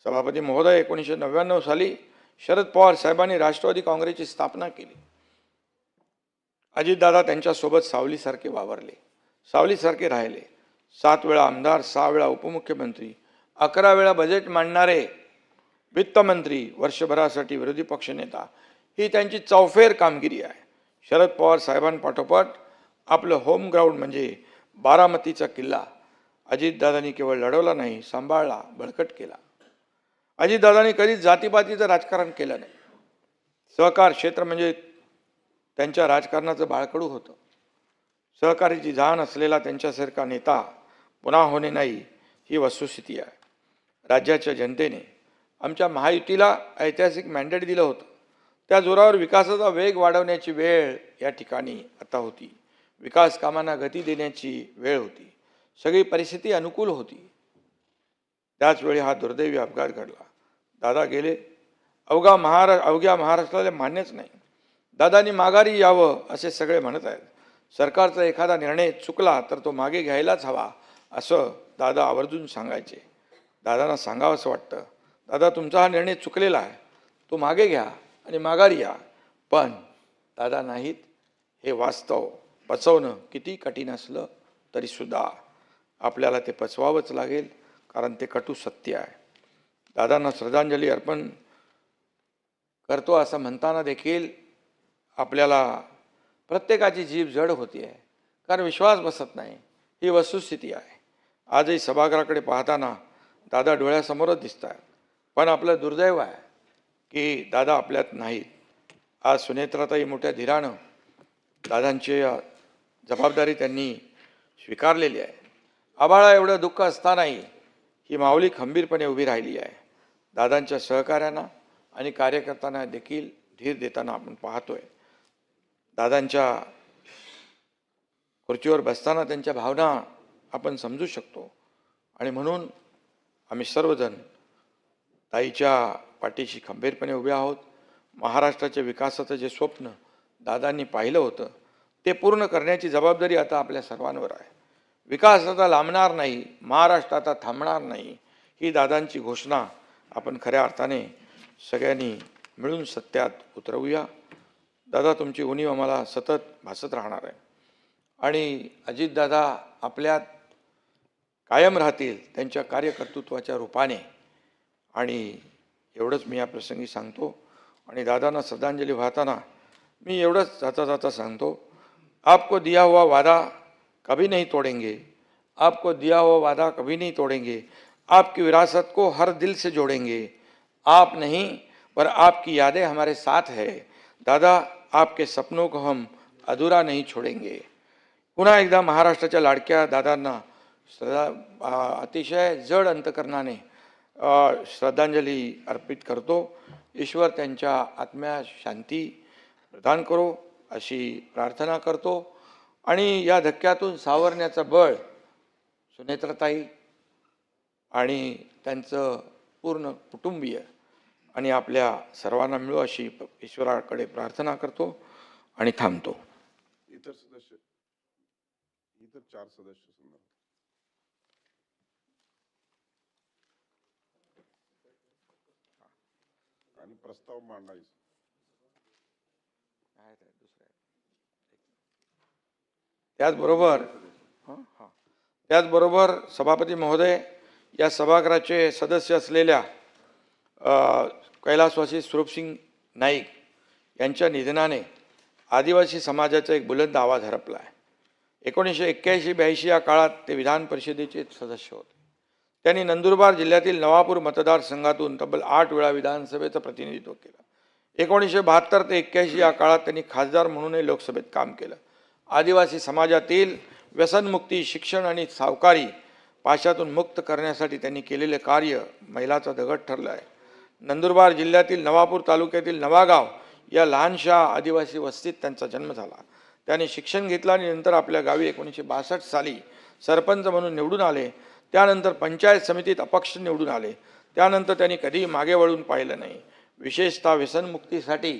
सभापती महोदय, 1999 साली शरद पवार साहेबांनी राष्ट्रवादी काँग्रेसची स्थापना केली. अजितदादा त्यांच्यासोबत सावलीसारखे वावरले, सावलीसारखे राहिले. 7 वेळा आमदार, 6 वेळा उपमुख्यमंत्री, 11 वेळा बजेट मांडणारे वित्तमंत्री, वर्षभरासाठी विरोधी पक्षनेता, ही त्यांची चौफेर कामगिरी आहे. शरद पवार साहेबांपाठोपाठ आपलं होम ग्राउंड म्हणजे बारामतीचा किल्ला अजितदादांनी केवळ लढवला नाही, सांभाळला, बळकट केला. अजितदादांनी कधीच जातीपातीचं राजकारण केलं नाही. सहकार क्षेत्र म्हणजे त्यांच्या राजकारणाचं बाळकडू होतं. सहकारीची जाण असलेला त्यांच्यासारखा नेता पुन्हा होणे नाही, ही वस्तुस्थिती आहे. राज्याच्या जनतेने आमच्या महायुतीला ऐतिहासिक मॅन्डेट दिलं होतं. त्या जोरावर विकासाचा वेग वाढवण्याची वेळ या ठिकाणी आता होती. विकास कामांना गती देण्याची वेळ होती. सगळी परिस्थिती अनुकूल होती. त्याच वेळी हा दुर्दैवी अपघात घडला. दादा गेले. अवघ्या महाराष्ट्राला मान्यच नाही. दादांनी माघारी यावं असे सगळे म्हणत आहेत. सरकारचा एखादा निर्णय चुकला तर तो मागे घ्यायलाच हवा असं दादा आवर्जून सांगायचे. दादांना सांगावं असं वाटतं, दादा तुमचा हा निर्णय चुकलेला आहे, तो मागे घ्या आणि माघारी या. पण दादा नाहीत. हे वास्तव पचवणं किती कठीण असलं तरीसुद्धा आपल्याला ते पचवावंच लागेल, कारण ते कटू सत्य आहे. दादांना श्रद्धांजली अर्पण करतो असं म्हणताना देखील आपल्याला प्रत्येकाची जीभ जड होती आहे, कारण विश्वास बसत नाही. ही वस्तुस्थिती आहे. आजही सभागृहाकडे पाहताना दादा डोळ्यासमोरच दिसत आहेत. पण आपलं दुर्दैव आहे की दादा आपल्यात नाहीत. आज सुनेत्राताई मोठ्या धीरानं दादांची जबाबदारी त्यांनी स्वीकारलेली आहे. आबाळा एवढं दुःख असतानाही ही माऊली खंबीरपणे उभी राहिली आहे. दादांच्या सहकाऱ्यांना आणि कार्यकर्त्यांना देखील धीर देताना आपण पाहतोय. दादांच्या खुर्चीवर बसताना त्यांच्या भावना आपण समजू शकतो. आणि म्हणून आम्ही सर्वजण ताईच्या पाठीशी खंबीरपणे उभे आहोत. महाराष्ट्राच्या विकासाचं जे स्वप्न दादांनी पाहिलं होतं ते पूर्ण करण्याची जबाबदारी आता आपल्या सर्वांवर आहे. विकास आता लांबणार नाही, महाराष्ट्र आता थांबणार नाही, ही दादांची घोषणा आपण खऱ्या अर्थाने सगळ्यांनी मिळून सत्यात उतरवूया. दादा तुमची उणीव आम्हाला सतत भासत राहणार आहे. आणि अजितदादा आपल्यात कायम राहतील त्यांच्या कार्यकर्तृत्वाच्या रूपाने. आणि एवढंच मी या प्रसंगी सांगतो. आणि दादांना श्रद्धांजली वाहताना मी एवढंच जाता जाता सांगतो, आपको दिया हुआ वादा कभी नहीं तोड़ेंगे, आपको दिया हुआ वादा कभी नहीं तोड़ेंगे, आपकी विरासत को हर दिल से जोड़ेंगे. आप नहीं पर आपकी यादें हमारे साथ है. दादा आपके सपनों को हम अधूरा नहीं छोड़ेंगे. पुन्हा एकदा महाराष्ट्राच्या लाडक्या दादांना अतिशय जड अंतकरणाने श्रद्धांजली अर्पित करतो. ईश्वर त्यांच्या आत्म्यास शांती प्रदान करो अशी प्रार्थना करतो. आणि या धक्क्यातून सावरण्याचं बळ सुनेत्राताई आणि त्यांचं पूर्ण कुटुंबीय आणि आपल्या सर्वांना मिळो अशी ईश्वराकडे प्रार्थना करतो आणि थांबतो. इतर 4 सदस्य आणि प्रस्ताव मांडायचा. त्याचबरोबर सभापती महोदय, या सभागृहाचे सदस्य असलेल्या कैलासवासी स्वरूपसिंग नाईक यांच्या निधनाने आदिवासी समाजाचा एक बुलंद आवाज हरपला आहे. 1981-82 या काळात ते विधान परिषदेचे सदस्य होते. त्यांनी नंदुरबार जिल्ह्यातील नवापूर मतदारसंघातून तब्बल 8 वेळा विधानसभेचं प्रतिनिधित्व केलं. 1972 ते 81 या काळात त्यांनी खासदार म्हणूनही लोकसभेत काम केलं. आदिवासी समाजातील व्यसनमुक्ती, शिक्षण आणि सावकारी पाशातून मुक्त करण्यासाठी त्यांनी केलेले कार्य मैलाचा दगड ठरलं आहे. नंदुरबार जिल्ह्यातील नवापूर तालुक्यातील नवागाव या लहानशा आदिवासी वस्तीत त्यांचा जन्म झाला. त्यांनी शिक्षण घेतलं आणि नंतर आपल्या गावी 1962 साली सरपंच म्हणून निवडून आले. त्यानंतर पंचायत समितीत अपक्ष निवडून आले. त्यानंतर त्यांनी कधीही मागे वळून पाहिलं नाही. विशेषतः व्यसनमुक्तीसाठी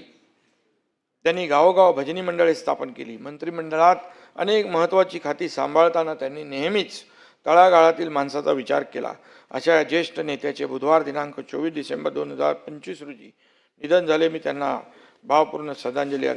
त्यांनी गावोगाव भजनी मंडळे स्थापन केली. मंत्रिमंडळात अनेक महत्त्वाची खाती सांभाळताना त्यांनी नेहमीच तळागाळातील माणसाचा विचार केला अशा या ज्येष्ठ नेत्याचे बुधवार दिनांक 24 डिसेंबर 2025 रोजी निधन झाले. मी त्यांना भावपूर्ण श्रद्धांजली अर्पण